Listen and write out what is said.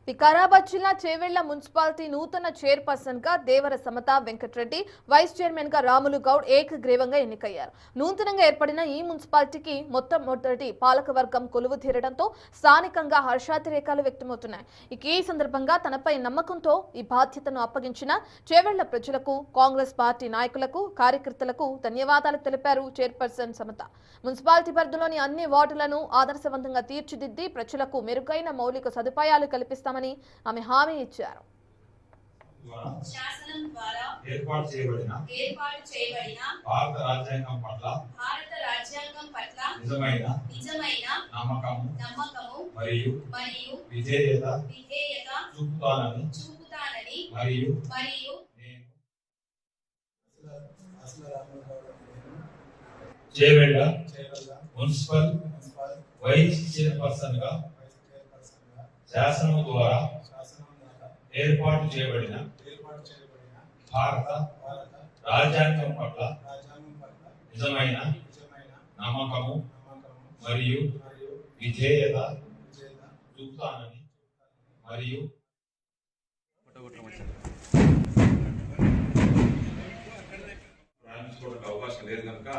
వికారాబాద్ జిల్లా చేవెళ్ల మున్సిపాలిటీ నూతన చైర్పర్సన్ గా దేవర సమత వెంకటరెడ్డి, వైస్ చైర్మన్ గా రాములు గౌడ్ ఏకగ్రీవంగా ఎన్నికయ్యారు. నూతనంగా ఏర్పడిన ఈ మున్సిపాలిటీకి మొట్టమొదటి పాలకవర్గం కొలువు తీరడంతో స్థానికంగా హర్షాతిరేకాలు వ్యక్తమవుతున్నాయి. ఈ సందర్భంగా తనపై నమ్మకంతో ఈ బాధ్యతను అప్పగించిన చేవెళ్ల ప్రజలకు, కాంగ్రెస్ పార్టీ నాయకులకు, కార్యకర్తలకు ధన్యవాదాలు తెలిపారు చైర్పర్సన్ సమత. మున్సిపాలిటీ పరిధిలోని అన్ని వార్డులను ఆదర్శవంతంగా తీర్చిదిద్ది ప్రజలకు మెరుగైన మౌలిక సదుపాయాలు కల్పిస్తారు ఆమె హామీ ఇచ్చారు. శాసనం ద్వారా ఏర్పాటు చేయబడిన భారత రాజ్యాంగం పట్ల నిజమైన నమ్మకము మరియు విధేయత చూపుతానని మరియు చేవెళ్ల మున్సిపల్ వైస్ చైర్పర్సన్ గా శాసనం ద్వారా ఏర్పాటు చేయబడిన భారత రాజ్యాంగం పట్ల నిజమైన నమ్మకము మరియు విధేయత చూపుతానని మరియు ప్రయాణించుకోవడానికి అవకాశం లేదు కనుక